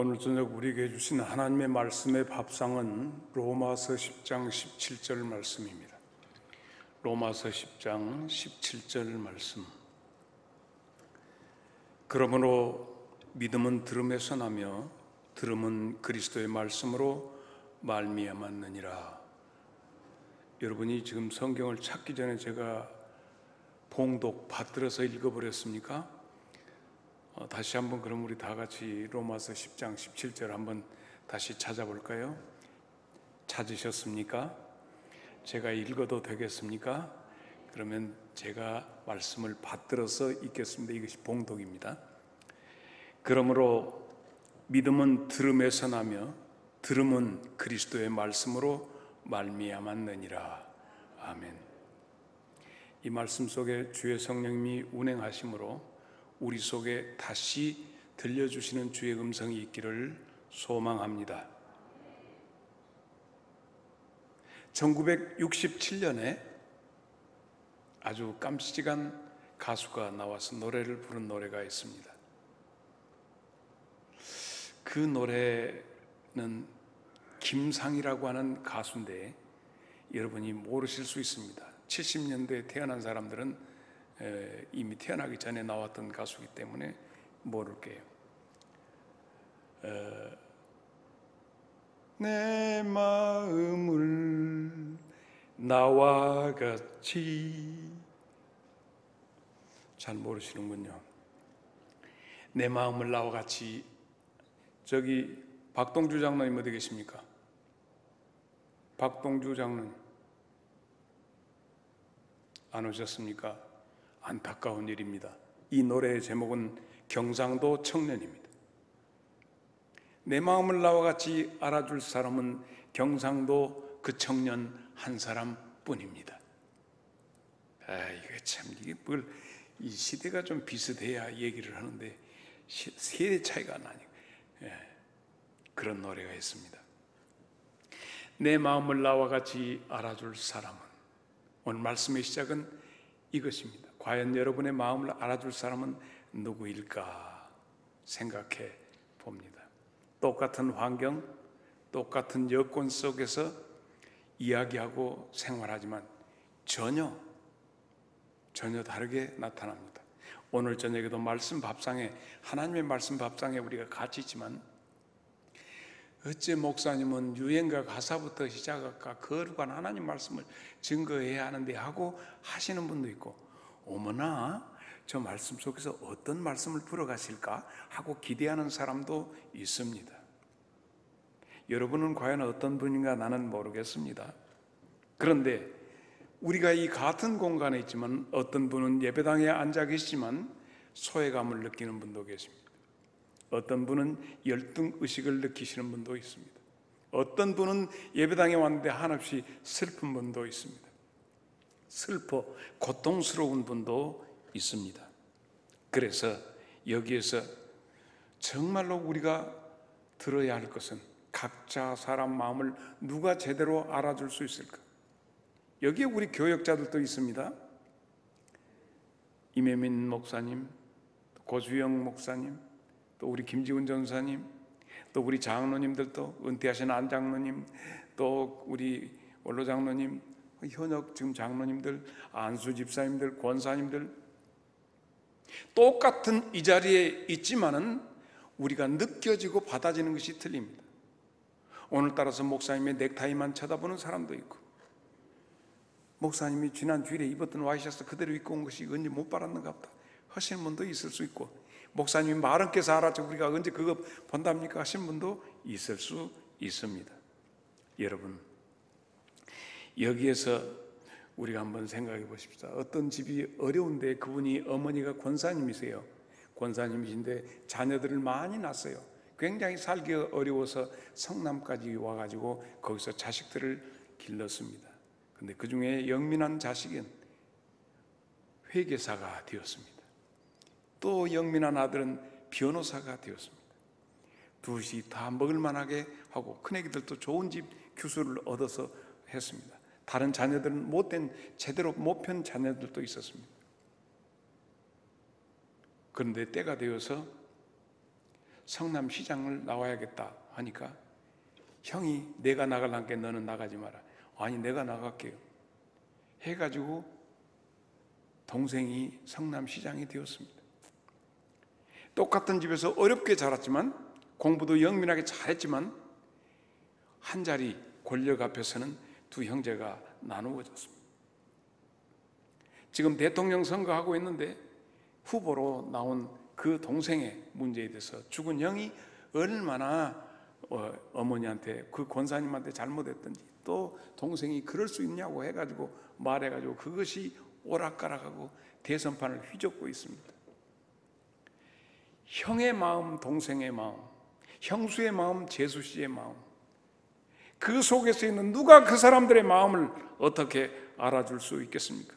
오늘 저녁 우리에게 주신 하나님의 말씀의 밥상은 로마서 10장 17절 말씀입니다. 로마서 10장 17절 말씀. 그러므로 믿음은 들음에서 나며 들음은 그리스도의 말씀으로 말미암았느니라. 여러분이 지금 성경을 찾기 전에 제가 봉독 받들어서 읽어버렸습니까? 다시 한번 그럼 우리 다 같이 로마서 10장 17절 한번 다시 찾아볼까요? 찾으셨습니까? 제가 읽어도 되겠습니까? 그러면 제가 말씀을 받들어서 읽겠습니다. 이것이 봉독입니다. 그러므로 믿음은 들음에서 나며 들음은 그리스도의 말씀으로 말미암았느니라. 아멘. 이 말씀 속에 주의 성령님이 운행하심으로 우리 속에 다시 들려주시는 주의 음성이 있기를 소망합니다. 1967년에 아주 깜찍한 가수가 나와서 노래를 부른 노래가 있습니다. 그 노래는 김상이라고 하는 가수인데 여러분이 모르실 수 있습니다. 70년대에 태어난 사람들은 이미 태어나기 전에 나왔던 가수이기 때문에 모를게요. 내 마음을 나와 같이, 잘 모르시는군요. 내 마음을 나와 같이. 저기 박동주 장로님 어디 계십니까? 박동주 장로님 안 오셨습니까? 안타까운 일입니다. 이 노래의 제목은 경상도 청년입니다. 내 마음을 나와 같이 알아줄 사람은 경상도 그 청년 한 사람뿐입니다. 이게 참, 이게 뭘, 이 시대가 좀 비슷해야 얘기를 하는데 세대 차이가 나니까. 그런 노래가 있습니다. 내 마음을 나와 같이 알아줄 사람은, 오늘 말씀의 시작은 이것입니다. 과연 여러분의 마음을 알아줄 사람은 누구일까 생각해 봅니다. 똑같은 환경, 똑같은 여건 속에서 이야기하고 생활하지만 전혀 다르게 나타납니다. 오늘 저녁에도 말씀 밥상에, 하나님의 말씀 밥상에 우리가 같이 있지만 어째 목사님은 유행가 가사부터 시작할까, 그거에 관한 하나님 말씀을 증거해야 하는데 하고 하시는 분도 있고, 어머나 저 말씀 속에서 어떤 말씀을 풀어가실까 하고 기대하는 사람도 있습니다. 여러분은 과연 어떤 분인가 나는 모르겠습니다. 그런데 우리가 이 같은 공간에 있지만 어떤 분은 예배당에 앉아 계시지만 소외감을 느끼는 분도 계십니다. 어떤 분은 열등의식을 느끼시는 분도 있습니다. 어떤 분은 예배당에 왔는데 한없이 슬픈 분도 있습니다. 슬퍼 고통스러운 분도 있습니다. 그래서 여기에서 정말로 우리가 들어야 할 것은 각자 사람 마음을 누가 제대로 알아줄 수 있을까? 여기에 우리 교역자들도 있습니다. 임혜민 목사님, 고주영 목사님, 또 우리 김지훈 전사님, 또 우리 장로님들도, 은퇴하신 안 장로님, 또 우리 원로 장로님, 현역 지금 장로님들, 안수 집사님들, 권사님들, 똑같은 이 자리에 있지만은 우리가 느껴지고 받아지는 것이 틀립니다. 오늘따라서 목사님의 넥타이만 쳐다보는 사람도 있고, 목사님이 지난 주일에 입었던 와이셔츠 그대로 입고 온 것이 언제 못 빨았는가 보다 하시는 분도 있을 수 있고, 목사님이 마른 깨서 알았죠, 우리가 언제 그거 본답니까 하시는 분도 있을 수 있습니다. 여러분, 여기에서 우리가 한번 생각해 보십시다. 어떤 집이 어려운데 그분이 어머니가 권사님이세요. 권사님이신데 자녀들을 많이 낳았어요. 굉장히 살기 어려워서 성남까지 와가지고 거기서 자식들을 길렀습니다. 근데 그 중에 영민한 자식은 회계사가 되었습니다. 또 영민한 아들은 변호사가 되었습니다. 둘이 다 먹을만하게 하고 큰애기들도 좋은 집 교수를 얻어서 했습니다. 다른 자녀들은 못된, 제대로 못 편 자녀들도 있었습니다. 그런데 때가 되어서 성남시장을 나와야겠다 하니까 형이 내가 나가려니까 너는 나가지 마라. 아니 내가 나갈게요 해가지고 동생이 성남시장이 되었습니다. 똑같은 집에서 어렵게 자랐지만 공부도 영민하게 잘했지만 한 자리 권력 앞에서는 두 형제가 나누어졌습니다. 지금 대통령 선거하고 있는데 후보로 나온 그 동생의 문제에 대해서 죽은 형이 얼마나 어머니한테 그 권사님한테 잘못했던지 또 동생이 그럴 수 있냐고 해가지고 말해가지고 그것이 오락가락하고 대선판을 휘젓고 있습니다. 형의 마음, 동생의 마음, 형수의 마음, 제수씨의 마음, 그 속에서 있는 누가 그 사람들의 마음을 어떻게 알아줄 수 있겠습니까?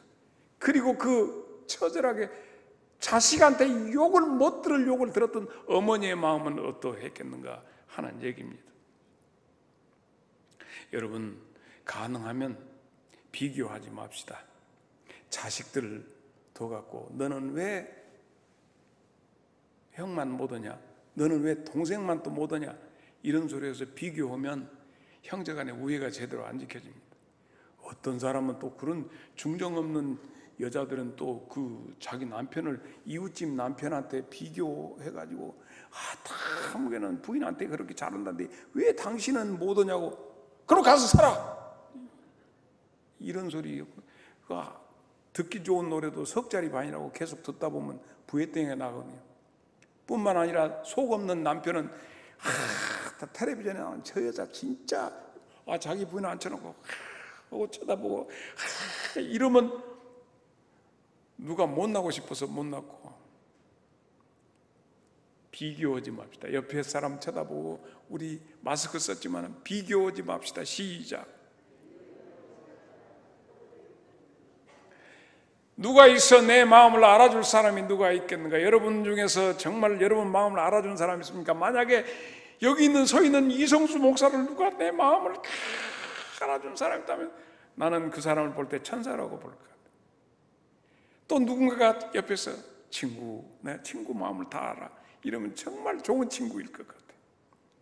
그리고 그 처절하게 자식한테 욕을 못 들을 욕을 들었던 어머니의 마음은 어떠했겠는가 하는 얘기입니다. 여러분, 가능하면 비교하지 맙시다. 자식들을 더 갖고 너는 왜 형만 못 오냐? 너는 왜 동생만 또 못 오냐? 이런 소리에서 비교하면 형제간의 우애가 제대로 안 지켜집니다. 어떤 사람은 또 그런 중정 없는 여자들은 또 그 자기 남편을 이웃집 남편한테 비교해가지고 다무게는 부인한테 그렇게 잘한다는데 왜 당신은 못 오냐고 그럼 가서 살아 이런 소리. 듣기 좋은 노래도 석 자리 반이라고 계속 듣다 보면 부회땡에 나거든요. 뿐만 아니라 속 없는 남편은 텔레비전에 나온 저 여자 진짜 자기 부인 앉혀놓고 쳐다보고 이러면 누가 못나고 싶어서 못났고. 비교하지 맙시다. 옆에 사람 쳐다보고 우리 마스크 썼지만 비교하지 맙시다. 시작. 누가 있어 내 마음을 알아줄 사람이 누가 있겠는가? 여러분 중에서 정말 여러분 마음을 알아주는 사람이 있습니까? 만약에 여기 있는 서 있는 이성수 목사를 누가 내 마음을 알아주는 사람이 있다면 나는 그 사람을 볼 때 천사라고 볼 것 같아요. 또 누군가가 옆에서 내 친구 마음을 다 알아 이러면 정말 좋은 친구일 것 같아요.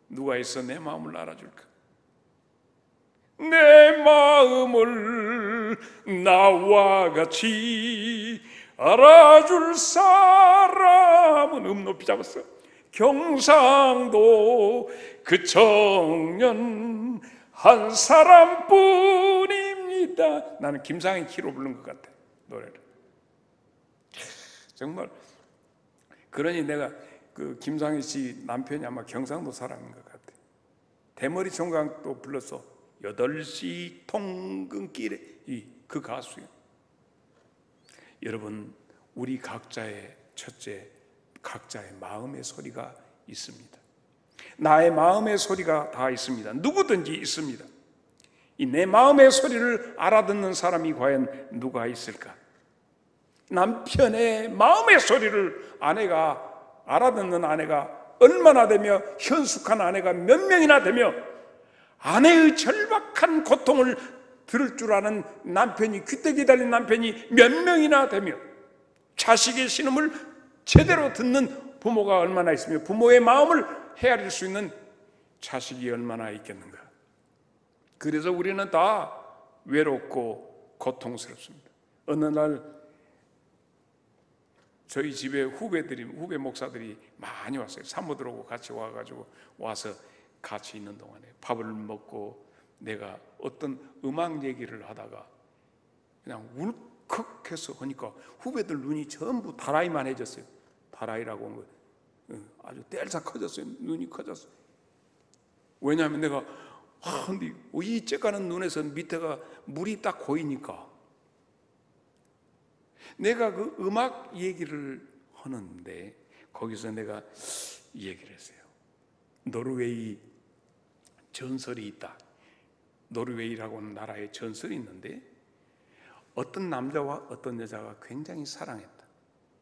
누가 있어 내 마음을 알아줄까? 내 마음을 나와 같이 알아줄 사람은 높이 잡았어. 경상도 그 청년 한 사람뿐입니다. 나는 김상희 키로 부른 것 같아 노래를. 정말 그러니 내가 그 김상희 씨 남편이 아마 경상도 사람인 것 같아. 대머리 총각도 불렀어. 8시 통근길에 그 가수요. 여러분 우리 각자의 첫째 각자의 마음의 소리가 있습니다. 나의 마음의 소리가 다 있습니다. 누구든지 있습니다. 이 내 마음의 소리를 알아듣는 사람이 과연 누가 있을까? 남편의 마음의 소리를 알아듣는 아내가 얼마나 되며 현숙한 아내가 몇 명이나 되며 아내의 절박한 고통을 들을 줄 아는 남편이 귀때기 달린 남편이 몇 명이나 되며 자식의 신음을 제대로 듣는 부모가 얼마나 있으며 부모의 마음을 헤아릴 수 있는 자식이 얼마나 있겠는가. 그래서 우리는 다 외롭고 고통스럽습니다. 어느 날 저희 집에 후배 목사들이 많이 왔어요. 사모들 오고 같이 와서 같이 있는 동안에 밥을 먹고 내가 어떤 음악 얘기를 하다가 그냥 울컥해서 하니까 후배들 눈이 전부 다라이만 해졌어요. 다라이라고 한 거 아주 땔사 커졌어요. 눈이 커졌어요. 왜냐하면 내가 근데 이 쬐까는 눈에서 밑에가 물이 딱 고이니까 내가 그 음악 얘기를 하는데 거기서 내가 이 얘기를 했어요. 노르웨이 전설이 있다. 노르웨이라고 하는 나라에 전설이 있는데 어떤 남자와 어떤 여자가 굉장히 사랑했다.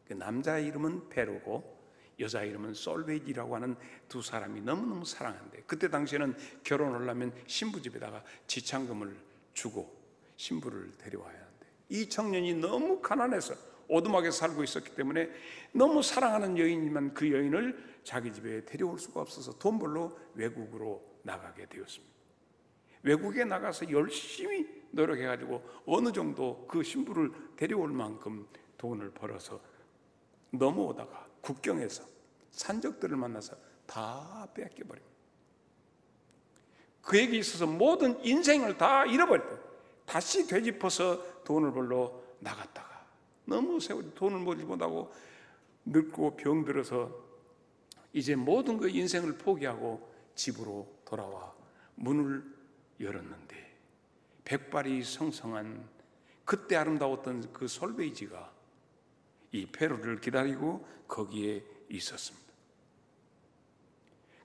그 남자 이름은 베르고 여자 이름은 솔베이지라고 하는 두 사람이 너무너무 사랑한대. 그때 당시에는 결혼하려면 신부 집에다가 지참금을 주고 신부를 데려와야 한대. 이 청년이 너무 가난해서 오두막에 살고 있었기 때문에 너무 사랑하는 여인이지만 그 여인을 자기 집에 데려올 수가 없어서 돈 벌러 외국으로 나가게 되었습니다. 외국에 나가서 열심히 노력해가지고 어느 정도 그 신부를 데려올 만큼 돈을 벌어서 넘어오다가 국경에서 산적들을 만나서 다 뺏겨버립니다. 그에게 있어서 모든 인생을 다 잃어버렸다. 다시 되짚어서 돈을 벌러 나갔다가 너무 세월이 돈을 벌지 못하고 늙고 병들어서 이제 모든 그 인생을 포기하고 집으로 돌아와 문을 열었는데 백발이 성성한 그때 아름다웠던 그 솔베이지가 이 페루를 기다리고 거기에 있었습니다.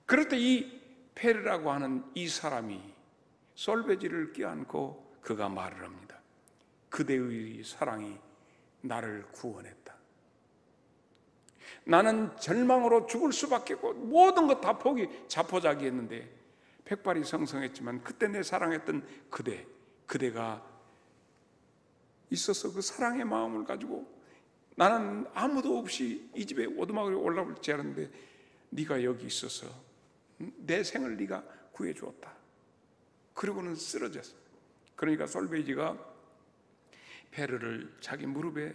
그럴 때 이 페루라고 하는 이 사람이 솔베이지를 껴안고 그가 말을 합니다. 그대의 사랑이 나를 구원했다. 나는 절망으로 죽을 수밖에 없고 모든 것 다 포기 자포자기했는데 백발이 성성했지만 그때 내 사랑했던 그대가 있어서 그 사랑의 마음을 가지고 나는 아무도 없이 이 집에 오두막에 올라올지 않았는데 네가 여기 있어서 내 생을 네가 구해주었다. 그리고는 쓰러졌어. 그러니까 솔베이지가 페르를 자기 무릎에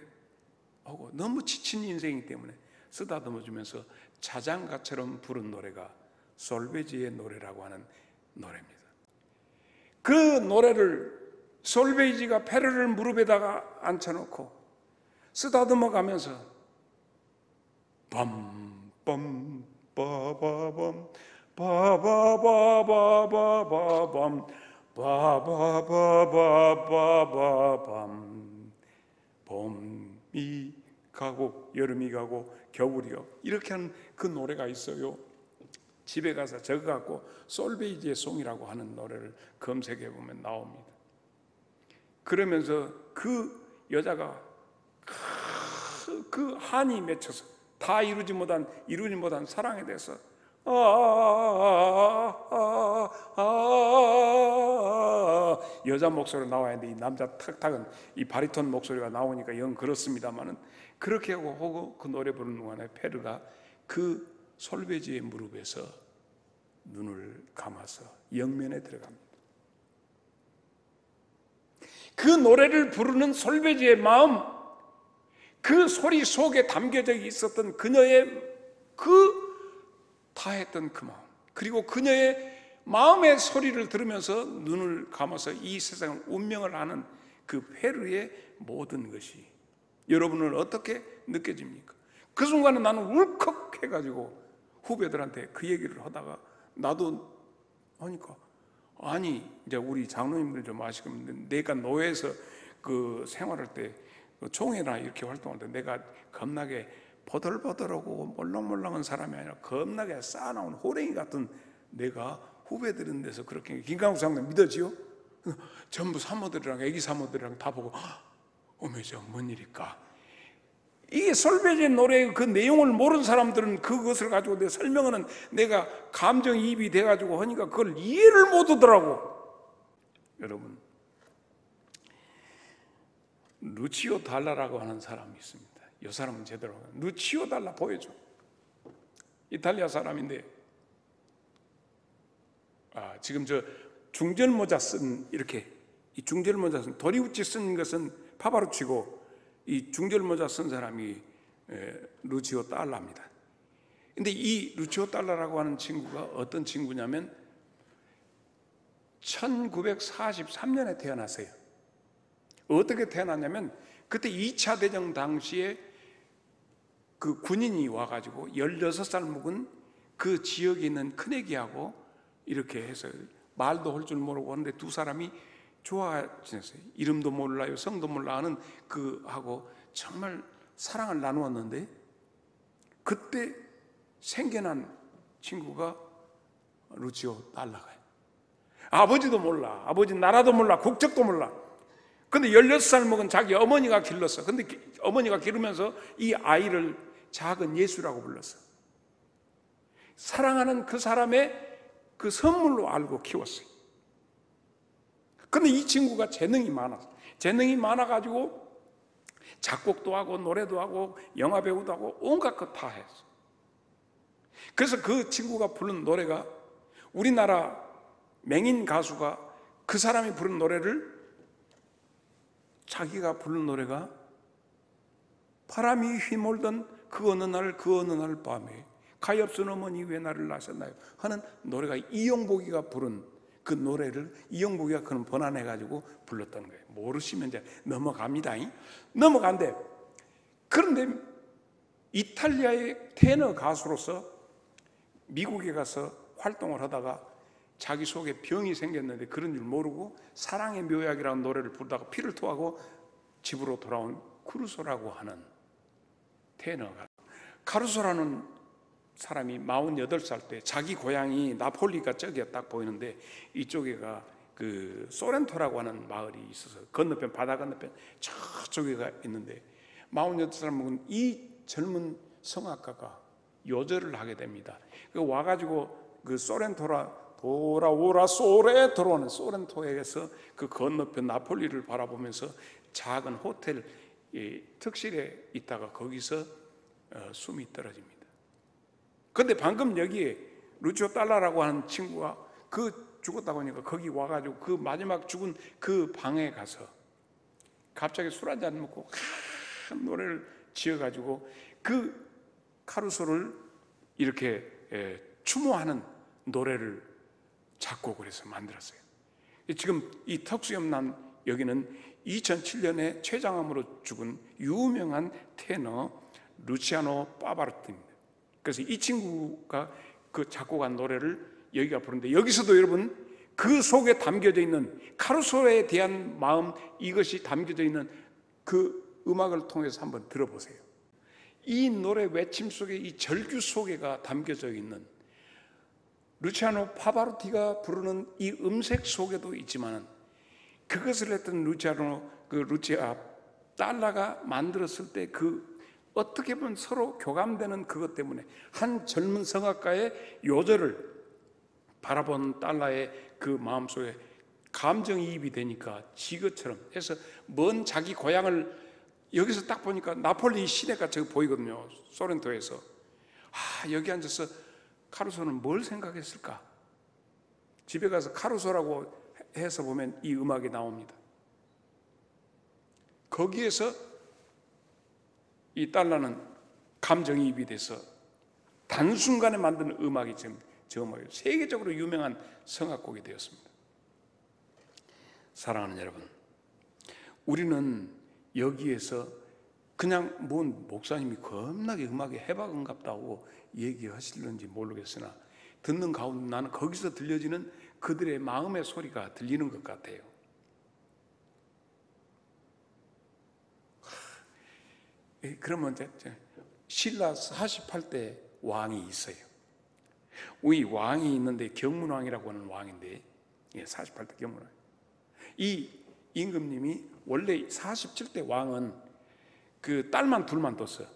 하고 너무 지친 인생이기 때문에 쓰다듬어주면서 자장가처럼 부른 노래가 솔베이지의 노래라고 하는 노래입니다. 그 노래를 솔베이지가 페르를 무릎에다가 앉혀놓고 쓰다듬어 가면서 빰빰 빠바밤 바바바바바바밤 바바바바바밤 봄이 가고 여름이 가고 겨울이 가고 이렇게 하는 그 노래가 있어요. 집에 가서 적어갖고 솔베이지의 송이라고 하는 노래를 검색해 보면 나옵니다. 그러면서 그 여자가 그 한이 맺혀서 다 이루지 못한 사랑에 대해서 여자 목소리로 나와야 돼. 이 남자 탁탁은 이 바리톤 목소리가 나오니까 영 그렇습니다만은 그렇게 하고 그 노래 부르는 동안에 페르가 그 솔베이지의 무릎에서 눈을 감아서 영면에 들어갑니다. 그 노래를 부르는 솔베이지의 마음, 그 소리 속에 담겨져 있었던 그녀의 그 다했던 그 마음, 그리고 그녀의 마음의 소리를 들으면서 눈을 감아서 이 세상 운명을 아는 그 페르의 모든 것이 여러분은 어떻게 느껴집니까? 그 순간에 나는 울컥 해가지고 후배들한테 그 얘기를 하다가 나도 하니까 아니 이제 우리 장로님들 좀 아시겠는데 내가 노예에서 그 생활할 때 총회나 이렇게 활동할 때 내가 겁나게 버들버들하고 몰랑몰랑한 사람이 아니라 겁나게 쌓아놓은 호랭이 같은 내가 후배들은 데서 그렇게 김강욱 장로님 믿어지요? 전부 사모들이랑 애기 사모들이랑 다 보고 어메 저 뭔 일일까? 이게 솔베이지의 노래의 그 내용을 모르는 사람들은 그것을 가지고 내가 설명하는 내가 감정이입이 돼가지고 하니까 그걸 이해를 못하더라고. 여러분 루치오 달라라고 하는 사람이 있습니다. 이 사람은 제대로 루치오 달라 보여줘. 이탈리아 사람인데 지금 저 중절모자 쓴 이렇게 이 중절모자 쓴 도리우치 쓴 것은 파바루치고 이 중절모자 쓴 사람이 루치오 달라입니다. 근데 이 루치오 달라라고 하는 친구가 어떤 친구냐면 1943년에 태어났어요. 어떻게 태어났냐면 그때 2차 대전 당시에 그 군인이 와가지고 16살 묵은 그 지역에 있는 큰애기하고 이렇게 해서 말도 할 줄 모르고 하는데 두 사람이 좋아지셨어요. 이름도 몰라요, 성도 몰라 하는 그 하고 정말 사랑을 나누었는데 그때 생겨난 친구가 루치오 달라가요. 아버지도 몰라, 아버지 나라도 몰라, 국적도 몰라. 근데 16살 먹은 자기 어머니가 길렀어. 근데 어머니가 기르면서 이 아이를 작은 예수라고 불렀어. 사랑하는 그 사람의 그 선물로 알고 키웠어요. 근데 이 친구가 재능이 많았어. 재능이 많아가지고 작곡도 하고 노래도 하고 영화 배우도 하고 온갖 것 다 했어. 그래서 그 친구가 부른 노래가, 우리나라 맹인 가수가 그 사람이 부른 노래를, 자기가 부른 노래가 바람이 휘몰던 그 어느 날 밤에 가엾은 어머니 왜 나를 낳으셨나요 하는 노래가, 이용복이가 부른 그 노래를 이용복이가 그런 번안해가지고 불렀던 거예요. 모르시면 이제 넘어갑니다. 넘어간대. 그런데 이탈리아의 테너 가수로서 미국에 가서 활동을 하다가 자기 속에 병이 생겼는데 그런 줄 모르고 사랑의 묘약이라는 노래를 부르다가 피를 토하고 집으로 돌아온 카루소라고 하는 테너가, 카루소라는 사람이 48살 때 자기 고향이 나폴리가 저기가 딱 보이는데 이쪽에가 그 소렌토라고 하는 마을이 있어서 건너편, 바다 건너편 저쪽에가 있는데 48살 먹은 이 젊은 성악가가 요절을 하게 됩니다. 그 와가지고 그 소렌토라 돌아오라 소렌토라는 소렌토에서 그 건너편 나폴리를 바라보면서 작은 호텔 특실에 있다가 거기서 숨이 떨어집니다. 근데 방금 여기에 루치오 달라라고 하는 친구가 그 죽었다고 하니까 거기 와가지고 그 마지막 죽은 그 방에 가서 갑자기 술 한잔 먹고 큰 노래를 지어가지고 그 카루소를 이렇게 추모하는 노래를 작곡을 해서 만들었어요. 지금 이 턱수염난 여기는 2007년에 췌장암으로 죽은 유명한 테너 루치아노 파바로티입니다. 그래서 이 친구가 그 작곡한 노래를 여기가 부르는데, 여기서도 여러분 그 속에 담겨져 있는 카루소에 대한 마음, 이것이 담겨져 있는 그 음악을 통해서 한번 들어보세요. 이 노래 외침 속에, 이 절규 속에가 담겨져 있는 루치아노 파바로티가 부르는 이 음색 속에도 있지만, 그것을 했던 루치아 달라가 만들었을 때 그 어떻게 보면 서로 교감되는 그것 때문에 한 젊은 성악가의 요절을 바라본 달라의 그 마음속에 감정이입이 되니까 지그처럼 해서 먼 자기 고향을, 여기서 딱 보니까 나폴리 시내가 저기 보이거든요. 소렌토에서. 여기 앉아서 카루소는 뭘 생각했을까? 집에 가서 카루소라고 해서 보면 이 음악이 나옵니다. 거기에서 이 달라는 감정이입이 돼서 단순간에 만든 음악이 지금 저 음악이 세계적으로 유명한 성악곡이 되었습니다. 사랑하는 여러분, 우리는 여기에서 그냥 뭔 목사님이 겁나게 음악에 해박은갑다고 얘기하시는지 모르겠으나 듣는 가운데 나는 거기서 들려지는 그들의 마음의 소리가 들리는 것 같아요. 그러면 신라 48대 왕이 있어요. 이 왕이 있는데 경문왕이라고 하는 왕인데, 48대 경문왕. 이 임금님이 원래 47대 왕은 그 딸만 둘만 뒀어요.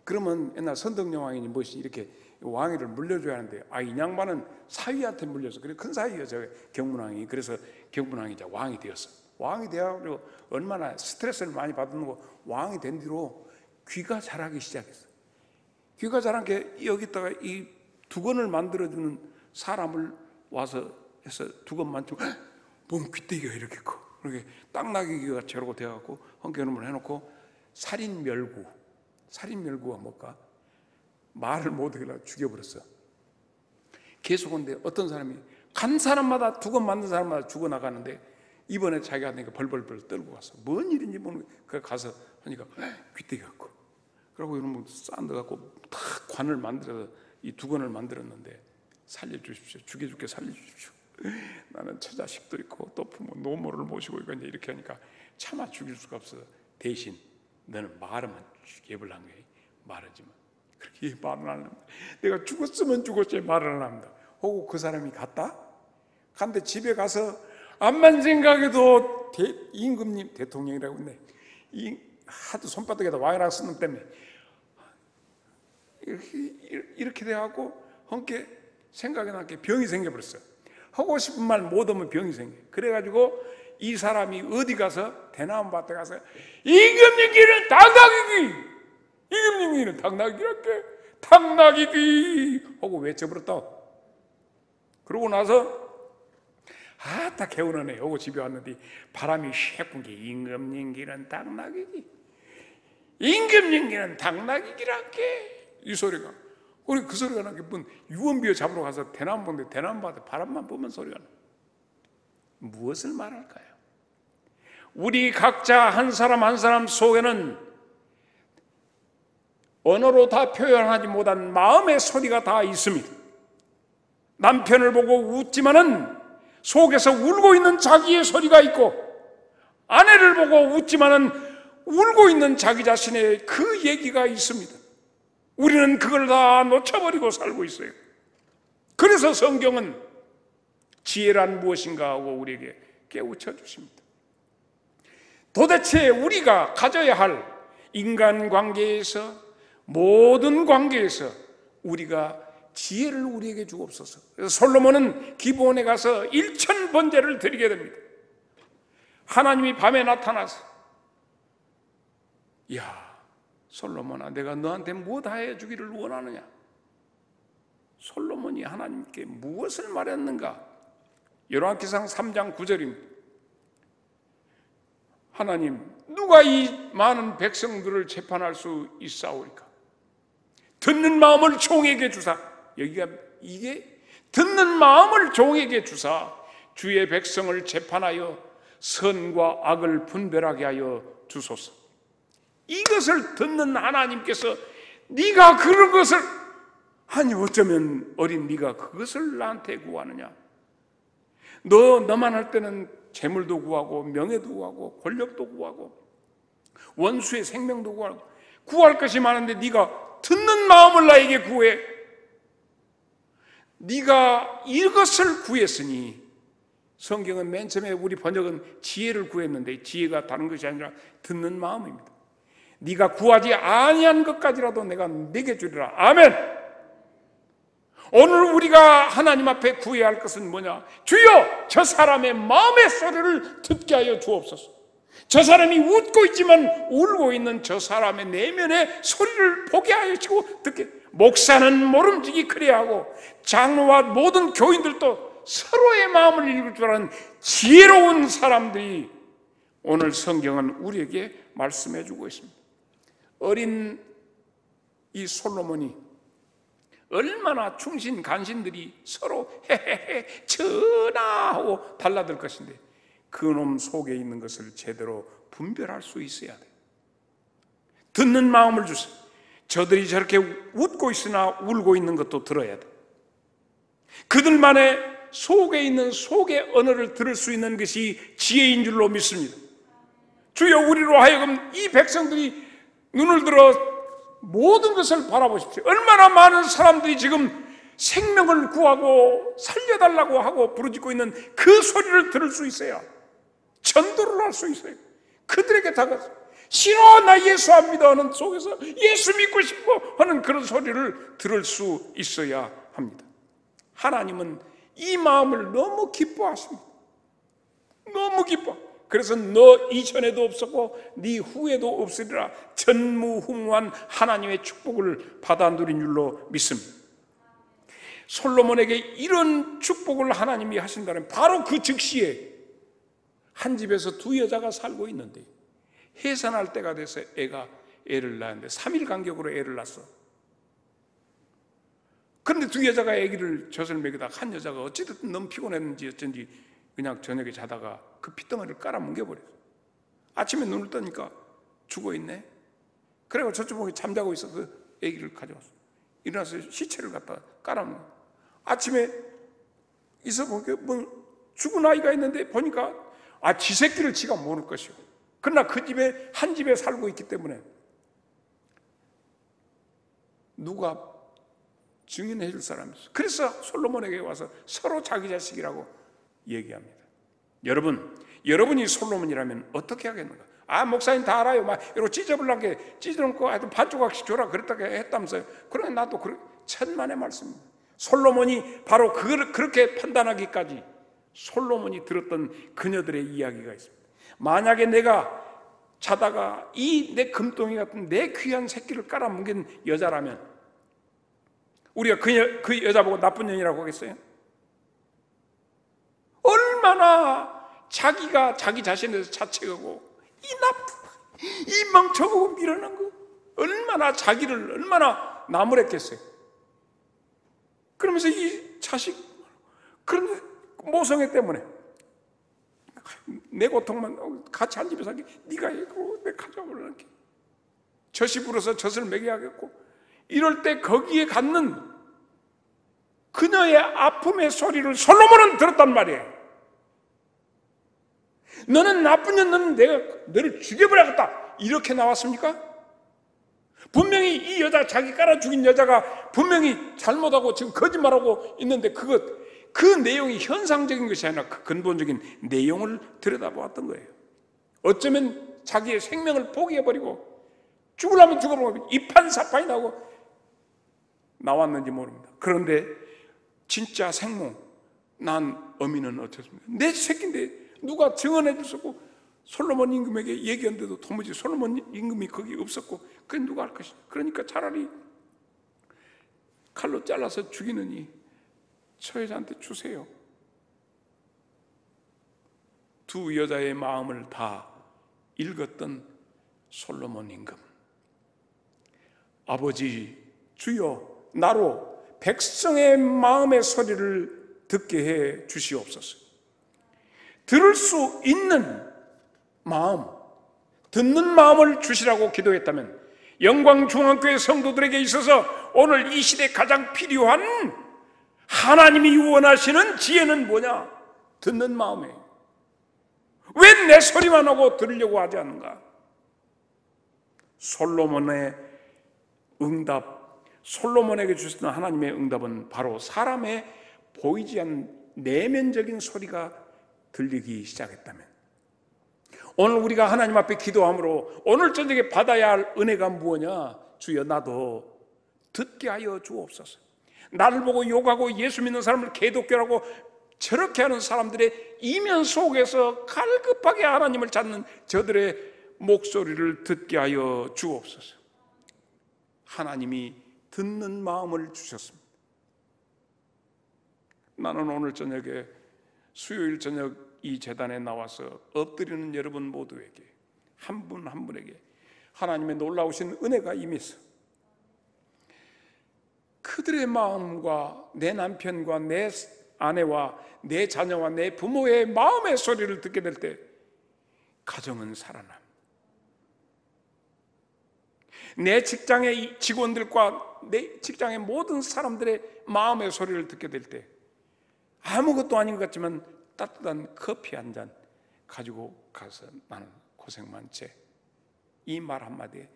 그러면 옛날 선덕여왕이니 무엇이 이렇게 왕위를 물려줘야 하는데, 이 양반은 사위한테 물려서, 그래 큰 사위가 저 경문왕이. 그래서 경문왕이 이제 왕이 되었어. 왕이 되어가지고 얼마나 스트레스를 많이 받는 거, 왕이 된 뒤로 귀가 자라기 시작했어. 귀가 자란 게 여기다가 이 두건을 만들어주는 사람을 와서 해서 두건 만들고, 몸 귀때기가 이렇게 커. 이렇게 땅나귀가 저러고 되어갖고 헌겨놓음을 해놓고 살인멸구가 뭘까? 말을 못하게 죽여버렸어. 계속 온데 어떤 사람이 간 사람마다 두건 만든 사람마다 죽어나가는데, 이번에 자기가 하니까 벌벌벌 떨고 갔어. 뭔 일인지 모르고 가서 하니까 귀때기가 커. 그러고 이러면 싼데갖고 다 관을 만들어서 이 두건을 만들었는데, 살려주십시오. 죽여줄게 살려주십시오. 나는 처자식도 있고 또 부모 노모를 모시고 있고, 이렇게 하니까 차마 죽일 수가 없어. 대신 너는 말하면 죽여버리는 거야. 말하지 마. 그렇게 말을 안 합니다. 내가 죽었으면 죽었지 말을 안 합니다. 하고 그 사람이 갔다? 갔는데 집에 가서 암만 생각해도 임금님, 대통령이라고 했네, 하도 손바닥에다 왕이라고 쓰는 놈 때문에 이렇게 돼갖고 함께 생각이 나게 병이 생겨버렸어요. 하고 싶은 말 못하면 병이 생겨. 그래가지고 이 사람이 어디 가서 대나무 밭에 가서 임금님께는 당나귀기, 임금님께는 당나귀랄게, 당나귀기 하고 외쳐버렸다. 그러고 나서 다 개운하네 하고 집에 왔는데 바람이 쉐 분 게 임금님기는 당나귀기, 임금님기는 당나귀기란게 이 소리가. 우리 그 소리가 나게 분 유언비어 잡으러 가서 대나무 보는데 대나무 봐도 바람만 보면 소리가 나. 무엇을 말할까요? 우리 각자 한 사람 한 사람 속에는 언어로 다 표현하지 못한 마음의 소리가 다 있습니다. 남편을 보고 웃지만은 속에서 울고 있는 자기의 소리가 있고, 아내를 보고 웃지만은 울고 있는 자기 자신의 그 얘기가 있습니다. 우리는 그걸 다 놓쳐버리고 살고 있어요. 그래서 성경은 지혜란 무엇인가 하고 우리에게 깨우쳐 주십니다. 도대체 우리가 가져야 할 인간관계에서, 모든 관계에서 우리가 지혜를 우리에게 주옵소서. 그래서 솔로몬은 기브온에 가서 1000번제를 드리게 됩니다. 하나님이 밤에 나타나서, 야 솔로몬아, 내가 너한테 무엇 하여 주기를 원하느냐? 솔로몬이 하나님께 무엇을 말했는가? 열왕기상 3장 9절입니다. 하나님, 누가 이 많은 백성들을 재판할 수 있사오리까? 듣는 마음을 종에게 주사, 여기가 이게 듣는 마음을 종에게 주사 주의 백성을 재판하여 선과 악을 분별하게 하여 주소서. 이것을 듣는 하나님께서 네가 그런 것을, 아니 어쩌면 어린 네가 그것을 나한테 구하느냐? 너만 할 때는 재물도 구하고 명예도 구하고 권력도 구하고 원수의 생명도 구하고 구할 것이 많은데 네가 듣는 마음을 나에게 구해. 네가 이것을 구했으니, 성경은 맨 처음에 우리 번역은 지혜를 구했는데 지혜가 다른 것이 아니라 듣는 마음입니다. 네가 구하지 아니한 것까지라도 내가 네게 주리라. 아멘. 오늘 우리가 하나님 앞에 구해야 할 것은 뭐냐? 주여, 저 사람의 마음의 소리를 듣게 하여 주옵소서. 저 사람이 웃고 있지만 울고 있는 저 사람의 내면의 소리를 보게 하여 주고 듣게. 목사는 모름지기 그래야 하고 장로와 모든 교인들도 서로의 마음을 읽을 줄 아는 지혜로운 사람들이 오늘 성경은 우리에게 말씀해 주고 있습니다. 어린 이 솔로몬이 얼마나 충신 간신들이 서로 헤헤헤 전하 하고 달라들 것인데 그놈 속에 있는 것을 제대로 분별할 수 있어야 돼. 듣는 마음을 주세요. 저들이 저렇게 웃고 있으나 울고 있는 것도 들어야 돼. 그들만의 속에 있는 속의 언어를 들을 수 있는 것이 지혜인 줄로 믿습니다. 주여, 우리로 하여금 이 백성들이 눈을 들어 모든 것을 바라보십시오. 얼마나 많은 사람들이 지금 생명을 구하고 살려달라고 하고 부르짖고 있는 그 소리를 들을 수 있어야 전도를 할 수 있어요. 그들에게 다가서 싫어, 나 예수 안 믿어 하는 속에서 예수 믿고 싶어 하는 그런 소리를 들을 수 있어야 합니다. 하나님은 이 마음을 너무 기뻐하십니다. 너무 기뻐. 그래서 너 이전에도 없었고 네 후에도 없으리라 전무후무한 하나님의 축복을 받아 누린 줄로 믿습니다. 솔로몬에게 이런 축복을 하나님이 하신다면 바로 그 즉시에 한 집에서 두 여자가 살고 있는데 해산할 때가 돼서 애를 낳았는데 3일 간격으로 애를 낳았어. 그런데 두 여자가 아기를 젖을 먹이다가 한 여자가 어찌됐든 너무 피곤했는지 어쩐지 그냥 저녁에 자다가 그 핏덩어리를 깔아뭉개버렸어. 아침에 눈을 뜨니까 죽어있네. 그래서 저쪽 보기 잠자고 있어. 그 아기를 가져왔어. 일어나서 시체를 갖다 깔아뭉개. 아침에 있어 보니까 뭐 죽은 아이가 있는데 보니까 지 새끼를 지가 모를 것이오. 그러나 그 집에 한 집에 살고 있기 때문에 누가 증인해 줄 사람이 있어. 그래서 솔로몬에게 와서 서로 자기 자식이라고 얘기합니다. 여러분이 솔로몬이라면 어떻게 하겠는가? 목사님 다 알아요. 막 이러고 찢어버리게 찢어놓고 하여튼 반 조각씩 줘라 그랬다고 했다면서요. 그러니 나도 천만의 말씀입니다. 솔로몬이 바로 그렇게 판단하기까지 솔로몬이 들었던 그녀들의 이야기가 있습니다. 만약에 내가 자다가 이 내 금덩이 같은 내 귀한 새끼를 깔아뭉갠 여자라면 우리가 그 여자 보고 나쁜 년이라고 하겠어요? 얼마나 자기가 자기 자신에 대해서 자책하고 이 멍청하고 미련한 거, 얼마나 자기를 얼마나 나무랬겠어요. 그러면서 이 자식, 그런 모성애 때문에 내 고통만 같이 한 집에 살게, 네가 이거 내 가져오려 이렇게 젖이 불어서 젖을 먹여야겠고, 이럴 때 거기에 갖는 그녀의 아픔의 소리를 솔로몬은 들었단 말이에요. 너는 나쁜 년, 너는 내가 너를 죽여버려야겠다, 이렇게 나왔습니까? 분명히 이 여자, 자기 깔아 죽인 여자가 분명히 잘못하고 지금 거짓말하고 있는데 그 내용이 현상적인 것이 아니라 그 근본적인 내용을 들여다보았던 거예요. 어쩌면 자기의 생명을 포기해버리고 죽으려면 죽어버리고 이판사판이 나고 나왔는지 모릅니다. 그런데 진짜 생모 난 어미는 어떻습니까? 내 새끼인데 누가 증언해 줬었고 솔로몬 임금에게 얘기했는데도 도무지 솔로몬 임금이 거기 없었고 그게 누가 할 것이냐. 그러니까 차라리 칼로 잘라서 죽이느니 저 여자한테 주세요. 두 여자의 마음을 다 읽었던 솔로몬 임금, 아버지 주여 나로 백성의 마음의 소리를 듣게 해 주시옵소서. 들을 수 있는 마음, 듣는 마음을 주시라고 기도했다면 영광중앙교회 성도들에게 있어서 오늘 이 시대에 가장 필요한 하나님이 원하시는 지혜는 뭐냐? 듣는 마음이에요. 왜 내 소리만 하고 들으려고 하지 않는가? 솔로몬의 응답, 솔로몬에게 주셨던 하나님의 응답은 바로 사람의 보이지 않는 내면적인 소리가 들리기 시작했다면, 오늘 우리가 하나님 앞에 기도함으로 오늘 저녁에 받아야 할 은혜가 무엇이냐? 주여 나도 듣게 하여 주옵소서. 나를 보고 욕하고 예수 믿는 사람을 개독교라고 저렇게 하는 사람들의 이면 속에서 갈급하게 하나님을 찾는 저들의 목소리를 듣게 하여 주옵소서. 하나님이 듣는 마음을 주셨습니다. 나는 오늘 저녁에 수요일 저녁 이 제단에 나와서 엎드리는 여러분 모두에게, 한 분 한 분에게 하나님의 놀라우신 은혜가 임해서 그들의 마음과 내 남편과 내 아내와 내 자녀와 내 부모의 마음의 소리를 듣게 될 때 가정은 살아남. 내 직장의 직원들과 내 직장의 모든 사람들의 마음의 소리를 듣게 될 때 아무것도 아닌 것 같지만 따뜻한 커피 한 잔 가지고 가서 나는 고생만 채, 이 말 한마디에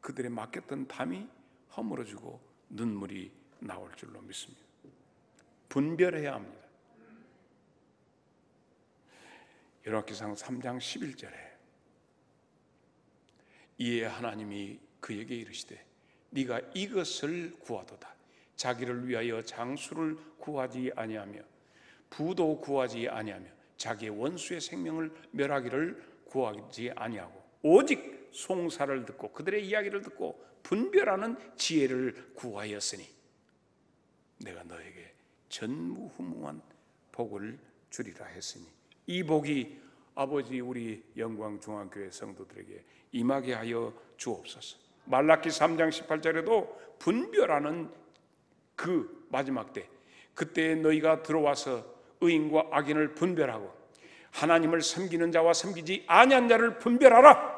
그들의 맡겼던 담이 허물어지고 눈물이 나올 줄로 믿습니다. 분별해야 합니다. 열왕기상 3장 11절에 이에 하나님이 그에게 이르시되 네가 이것을 구하도다. 자기를 위하여 장수를 구하지 아니하며 부도 구하지 아니하며 자기의 원수의 생명을 멸하기를 구하지 아니하고 오직 송사를 듣고 그들의 이야기를 듣고 분별하는 지혜를 구하였으니 내가 너에게 전무후무한 복을 주리라 했으니, 이 복이 아버지 우리 영광중앙교회 성도들에게 임하게 하여 주옵소서. 말라기 3장 18절에도 분별하는 그 마지막 때, 그때 너희가 들어와서 의인과 악인을 분별하고 하나님을 섬기는 자와 섬기지 아니한 자를 분별하라.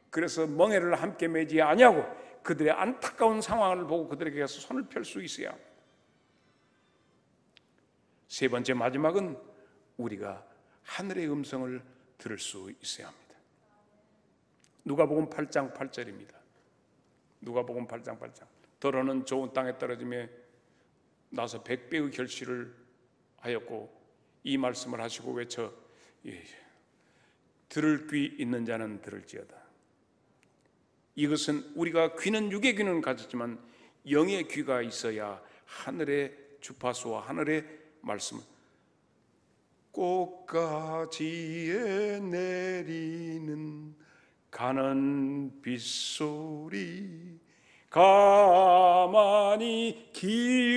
그래서 멍에를 함께 매지 아니하고 그들의 안타까운 상황을 보고 그들에게 가서 손을 펼 수 있어야 합니다. 세 번째 마지막은 우리가 하늘의 음성을 들을 수 있어야 합니다. 누가복음 8장 8절입니다. 누가복음 8장 8절. 더러는 좋은 땅에 떨어지며 나서 100배의 결실을 하였고 이 말씀을 하시고 외쳐 들을 귀 있는 자는 들을지어다. 이것은 우리가 귀는 육의 귀는 가졌지만 영의 귀가 있어야 하늘의 주파수와 하늘의 말씀, 꽃가지에 내리는 가는 빗소리 가만히 기울이고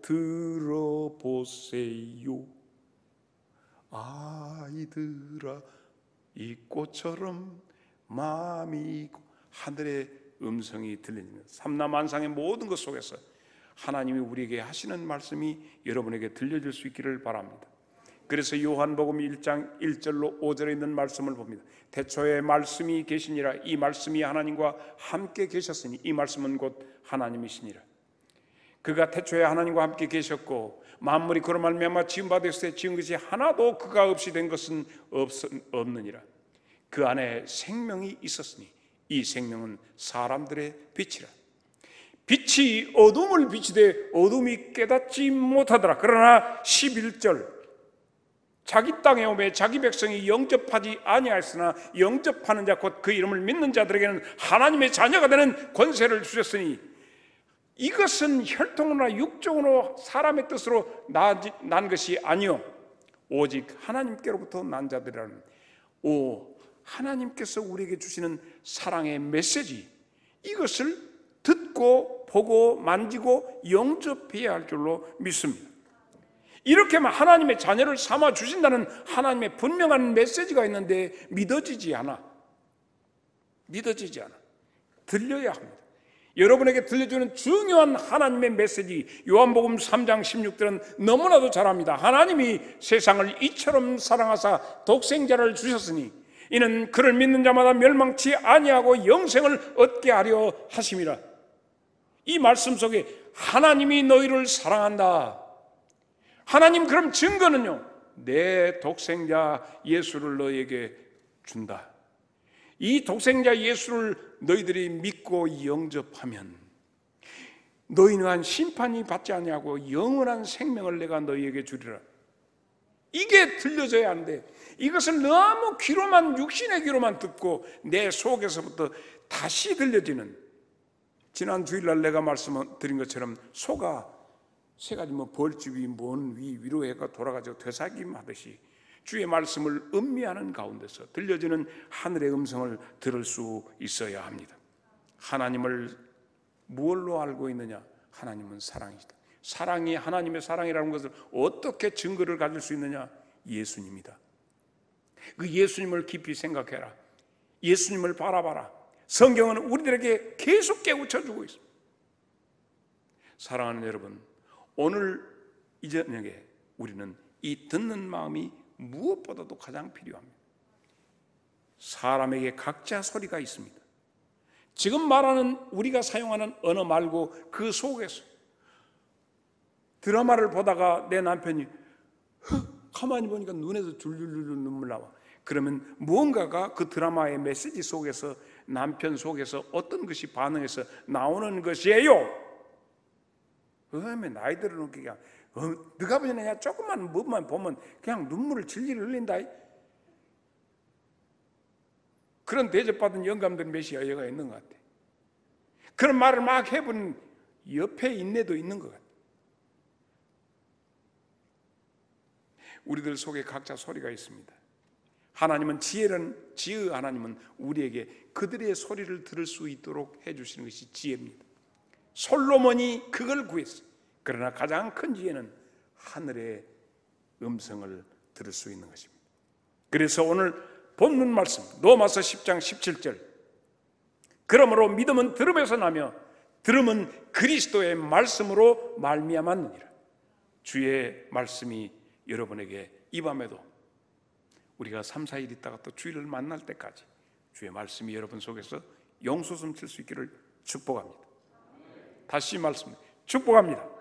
들어보세요. 아이들아, 이 꽃처럼 마음이 있고. 하늘의 음성이 들리는 삼라만상의 모든 것 속에서 하나님이 우리에게 하시는 말씀이 여러분에게 들려질 수 있기를 바랍니다. 그래서 요한복음 1장 1절로 5절에 있는 말씀을 봅니다. 태초에 말씀이 계시니라. 이 말씀이 하나님과 함께 계셨으니 이 말씀은 곧 하나님이시니라. 그가 태초에 하나님과 함께 계셨고 만물이 그로 말미암아 지음 받았을 때 지은 것이 하나도 그가 없이 된 것은 없느니라. 그 안에 생명이 있었으니 이 생명은 사람들의 빛이라. 빛이 어둠을 비치되 어둠이 깨닫지 못하더라. 그러나 11절 자기 땅에 오매 자기 백성이 영접하지 아니하였으나 영접하는 자 곧 그 이름을 믿는 자들에게는 하나님의 자녀가 되는 권세를 주셨으니 이것은 혈통으로나 육종으로 사람의 뜻으로 난 것이 아니요 오직 하나님께로부터 난 자들이라는. 하나님께서 우리에게 주시는 사랑의 메시지, 이것을 듣고 보고 만지고 영접해야 할 줄로 믿습니다. 이렇게만 하나님의 자녀를 삼아 주신다는 하나님의 분명한 메시지가 있는데 믿어지지 않아. 들려야 합니다. 여러분에게 들려주는 중요한 하나님의 메시지, 요한복음 3장 16절은 너무나도 잘 압니다. 하나님이 세상을 이처럼 사랑하사 독생자를 주셨으니 이는 그를 믿는 자마다 멸망치 아니하고 영생을 얻게 하려 하심이라. 이 말씀 속에 하나님이 너희를 사랑한다. 하나님 그럼 증거는요, 내 독생자 예수를 너희에게 준다. 이 독생자 예수를 너희들이 믿고 영접하면 너희는 심판이 받지 아니하고 영원한 생명을 내가 너희에게 주리라. 이게 들려져야 하는데 이것을 너무 귀로만, 육신의 귀로만 듣고 내 속에서부터 다시 들려지는, 지난 주일날 내가 말씀드린 것처럼 소가 세 가지 벌집이 먼 위로 해가 돌아가지고 되살김 하듯이 주의 말씀을 음미하는 가운데서 들려지는 하늘의 음성을 들을 수 있어야 합니다. 하나님을 무엇로 알고 있느냐? 하나님은 사랑이시다. 사랑이 하나님의 사랑이라는 것을 어떻게 증거를 가질 수 있느냐? 예수님이다. 그 예수님을 깊이 생각해라. 예수님을 바라봐라. 성경은 우리들에게 계속 깨우쳐주고 있습니다. 사랑하는 여러분, 오늘 이 저녁에 우리는 이 듣는 마음이 무엇보다도 가장 필요합니다. 사람에게 각자 소리가 있습니다. 지금 말하는 우리가 사용하는 언어 말고 그 속에서 드라마를 보다가 내 남편이 가만히 보니까 눈에서 줄줄줄 눈물 나와. 그러면 무언가가 그 드라마의 메시지 속에서, 남편 속에서 어떤 것이 반응해서 나오는 것이에요. 그러면 나이 들어놓고 그냥 네가 보냐 조금만 뭐만 보면 그냥 눈물을 질질 흘린다. 그런 대접받은 영감된 메시아가 있는 것 같아. 그런 말을 막 해본 옆에 인내도 있는 것 같아. 우리들 속에 각자 소리가 있습니다. 하나님은 지혜 하나님은 우리에게 그들의 소리를 들을 수 있도록 해주시는 것이 지혜입니다. 솔로몬이 그걸 구했어요. 그러나 가장 큰 지혜는 하늘의 음성을 들을 수 있는 것입니다. 그래서 오늘 본문 말씀 로마서 10장 17절, 그러므로 믿음은 들음에서 나며 들음은 그리스도의 말씀으로 말미암았느니라. 주의 말씀이 여러분에게 이 밤에도 우리가 3, 4일 있다가 또 주일을 만날 때까지 주의 말씀이 여러분 속에서 용솟음 칠 수 있기를 축복합니다. 다시 말씀 축복합니다.